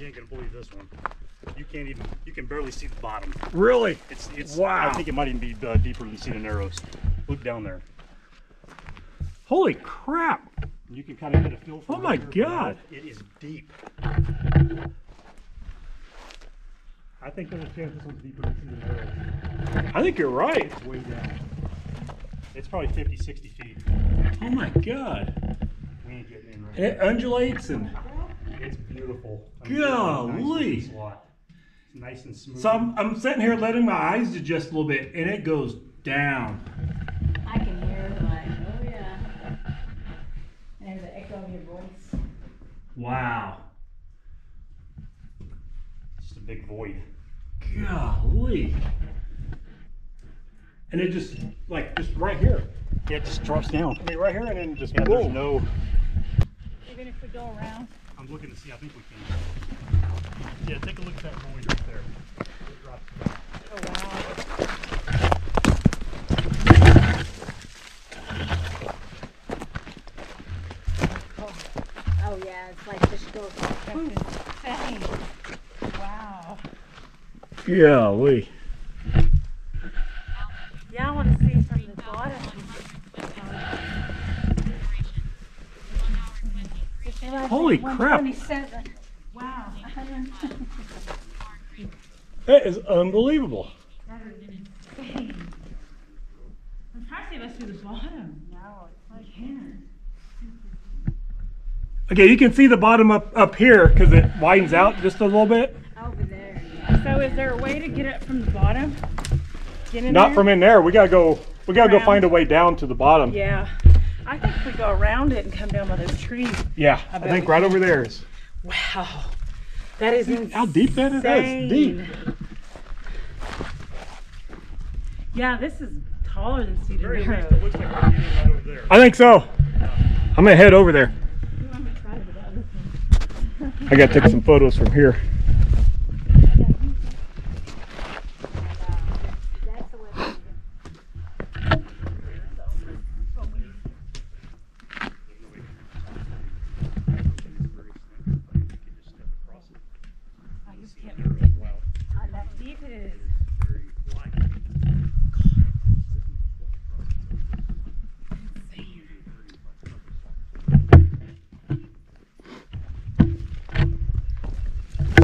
You ain't gonna believe this one. You can't even, you can barely see the bottom. Really? It's wow. I think it might even be deeper than Cedar Narrows. Look down there. Holy crap. You can kind of get a feel for Oh my God. It is deep. I think there's a chance this one's deeper than Cedar Narrows. I think you're right. It's way down. It's probably 50, 60 feet. Oh my God. We ain't getting in right It undulates and... It's beautiful. Golly. It's nice and smooth. So I'm sitting here letting my eyes adjust a little bit, and it goes down. I can hear it like, oh yeah. And there's the echo of your voice. Wow. Just a big void. Golly. And it just, like, just right here. Yeah, it just drops down. I mean, right here, and then just Yeah, there's boom. no... Even if we go around. I'm looking to see, I think we can. Yeah, take a look at that void right there. It drops down. Oh wow. Oh yeah, it's like just goes insane. Wow. Golly. Yeah, I want to see from the bottom. Holy crap. 127. Wow. That is unbelievable. That is insane. I'm trying to see if I see the bottom. No, it's like here. Okay, you can see the bottom up here because it widens out just a little bit. Over there. Yeah. So is there a way to get it from the bottom? Get in Not there? from in there. We gotta go Around? find a way down to the bottom. Yeah. I think if we go around it and come down by those trees. Yeah, I I bet think we right can. over there is. Wow. That is insane. How deep that is? That's deep. Yeah, this is taller than Cedar Very least, Narrows. it looks like we're getting right over there. I think so. I'm gonna head over there. I'm gonna try to get out of this one. I gotta take some photos from here. That's the way. I just can't believe how that deep it is.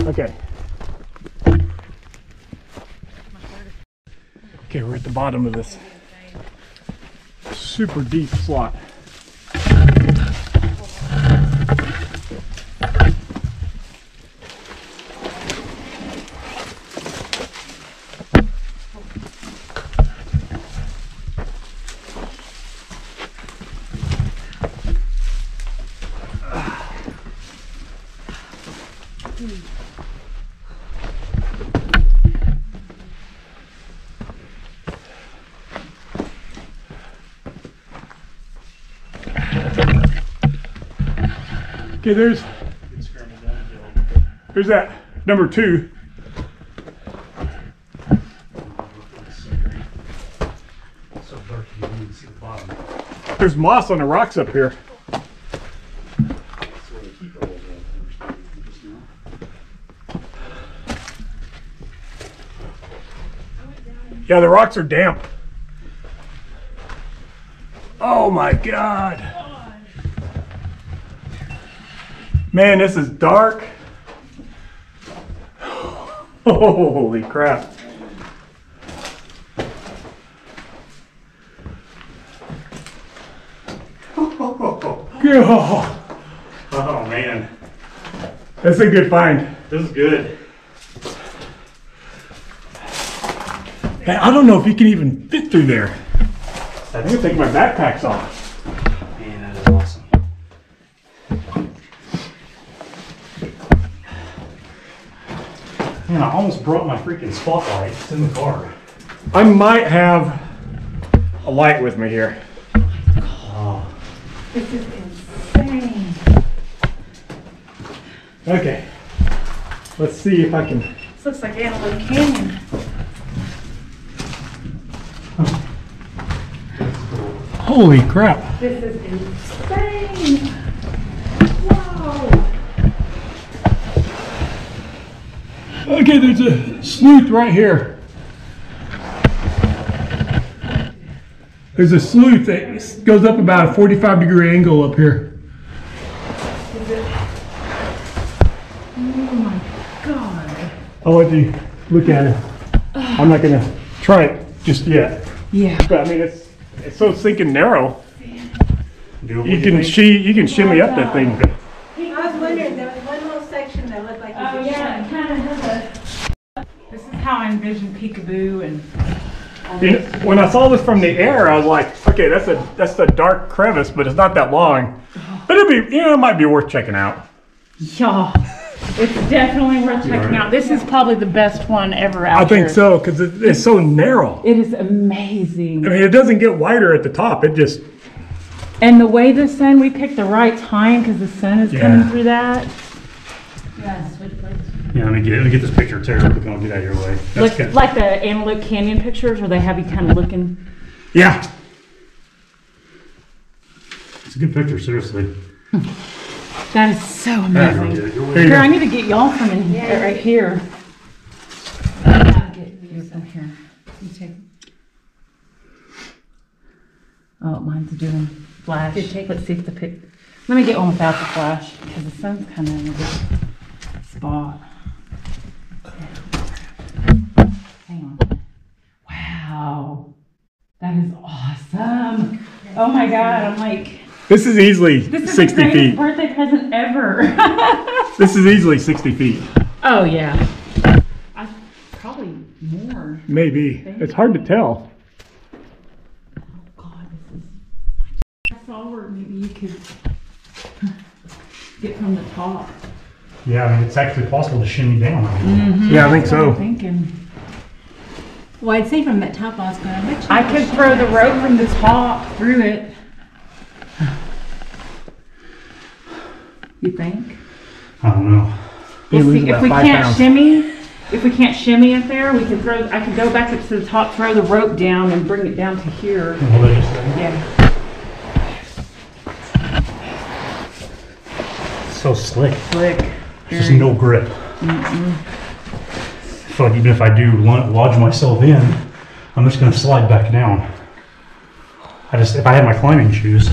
Okay. Okay, we're at the bottom of this super deep slot. Okay, there's that number 2. So dark you can't even see the bottom. There's moss on the rocks up here. That's where they keep all the just now. Yeah, the rocks are damp. Oh my God. Man, this is dark. Holy crap. God. Oh man, That's a good find. this is good. Hey, I don't know if you can even fit through there. I think I'll take my backpacks off. Man, that is awesome. Man, I almost brought my freaking spotlight. It's in the car. I might have a light with me here. Oh, This is insane. Okay. Let's see if I can. This looks like Antelope Canyon. Holy crap. This is insane. Wow. Okay, there's a sleuth right here. There's a sleuth that goes up about a 45-degree angle up here. Oh my God. I'll let you look at it. I'm not gonna try it just yet. Yeah. But I mean, it's so sinking narrow. Do You can shimmy up that thing. I was wondering, there was one little section that looked like Oh yeah, it kind of has a. This is how I envision peekaboo and. You know, when I saw this from the air, I was like, okay, that's a dark crevice, but it's not that long. But it might be worth checking out. Yeah, it's definitely worth checking out. This is probably the best one ever out I think here. so, because it's so narrow. It is amazing. I mean, it doesn't get wider at the top. It just. And the way the sun, we picked the right time because the sun is coming through that. Yeah, switch plates. Yeah, let me get this picture, Tara. We're gonna get out of your way. Like the Antelope Canyon pictures where they have you kind of looking. Yeah. It's a good picture, seriously. That is so amazing. There you Here, go. I need to get y'all from in here, right here. Get you from here. You take. Oh, mine's doing flash. Let's see if the pic. Let me get one without the flash because the sun's kind of in a good spot. Hang on. Wow, that is awesome. Oh my God, I'm like. This is easily This is 60 the greatest feet. birthday present ever. This is easily 60 feet. Oh yeah. Probably more. Maybe. It's hard to tell. Oh God, this is. I saw where maybe you could get from the top. Yeah, I mean, it's actually possible to shimmy down. Yeah, I think so. I'm thinking. Well, I'd say from that top I was going, I bet you. I could throw the rope from the top through it. You think? I don't know. You We'll lose see. about If we 5 can't pounds. shimmy, if we can't shimmy it there, we could throw. I could go back up to the top, throw the rope down, and bring it down to here. Well, they just, Yeah. so slick. Slick. Just no grip. So like even if I do lodge myself in, I'm just gonna slide back down. If I had my climbing shoes,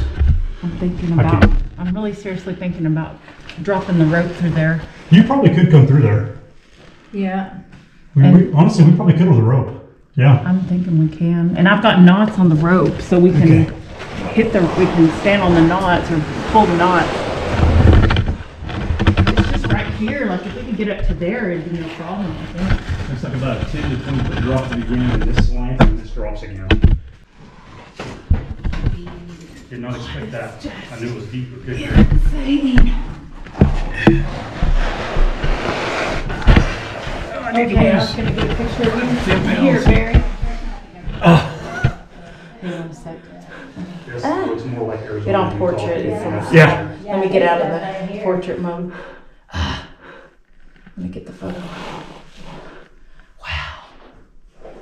I'm thinking I about. could- I'm really seriously thinking about dropping the rope through there. you probably could come through there. Yeah. Honestly, we probably could with a rope. Yeah. I'm thinking we can, and I've got knots on the rope, so we can we can stand on the knots or pull the knots. It's just right here. Like if we could get up to there, it'd be no problem. I think. It's like about a 10 to 20 foot drop at the beginning, and this slants and this drops again. Did not expect that. I knew it was deep. But good. Okay, I was gonna get a picture of you. Here, Barry. Hang on a sec. This looks more like Arizona. Get on portrait. Yeah. Let me get out of the portrait mode. Let me get the photo. Wow.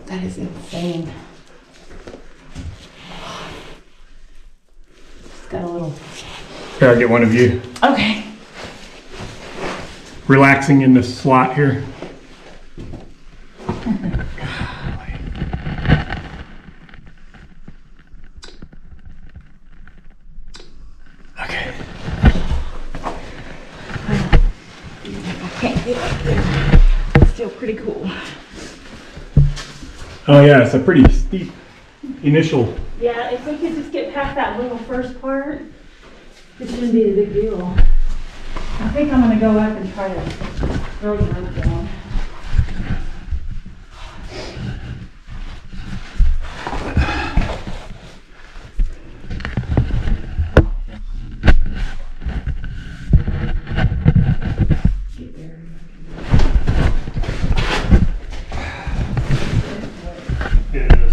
That is insane. It's got a little. Here, I'll get one of you. Okay. Relaxing in the slot here. Okay. Can't get up there. Still pretty cool. Oh yeah, it's a pretty steep initial. Yeah, if we could just get past that little first part, it shouldn't be a big deal. I think I'm gonna go up and try to throw the rope down. Get there. It is.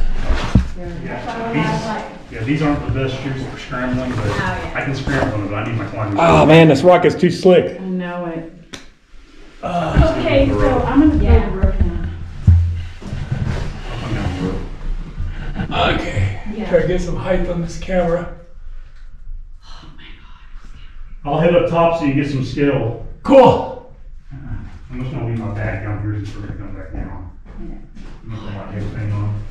Yeah, these aren't the best shoes for scrambling, but I can scramble them, but I need my climbing shoes. Oh man, this rock is too slick. I know it. Okay, so I'm gonna throw the rope down. I'm down the road. Okay. Try to get some height on this camera. I'll head up top so you get some skill. Cool. I'm just gonna leave my bag down here just so we can come back down. I'm gonna put my everything on.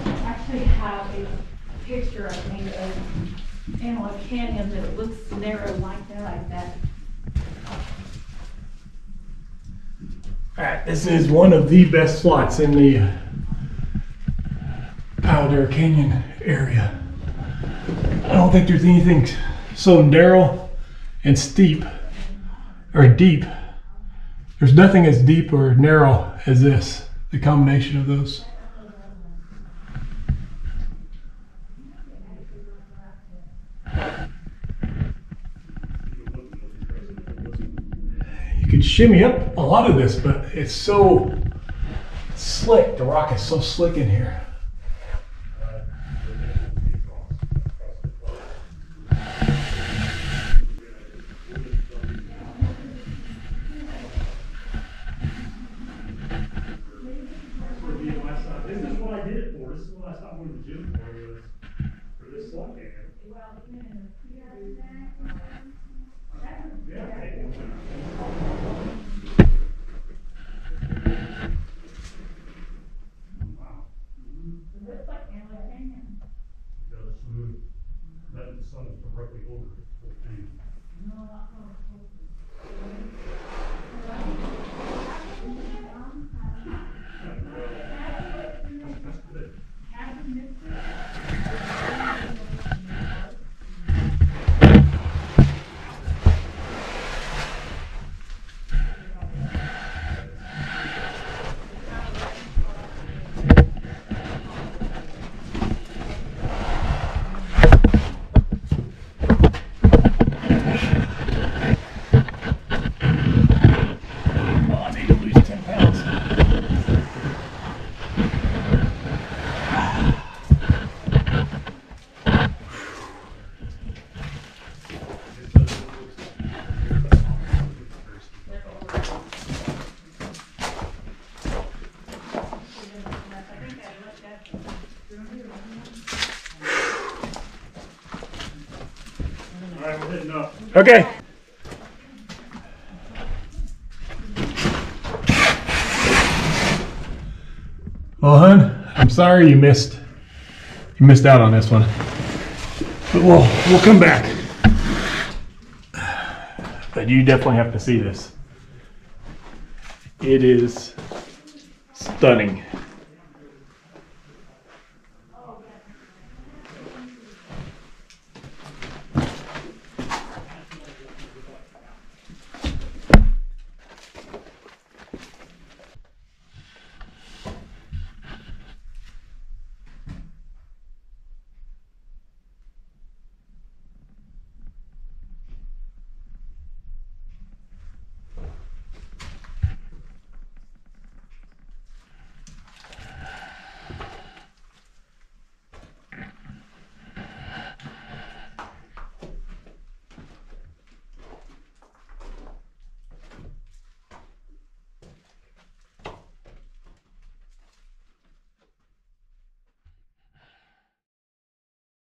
I actually have a picture, I think, of Antelope Canyon that looks narrow like that. Alright, this is one of the best slots in the Palo Duro Canyon area. I don't think there's anything so narrow and steep, or deep. There's nothing as deep or narrow as this, the combination of those. You could shimmy up a lot of this, but it's so slick. The rock is so slick in here. This is what I did it for. This is what I stopped going to the gym for this slot game. That the sun is directly over the whole thing. That's good. All right, we're heading up. Okay. Well, hun, I'm sorry you missed out on this one. But we'll come back. But you definitely have to see this. It is stunning.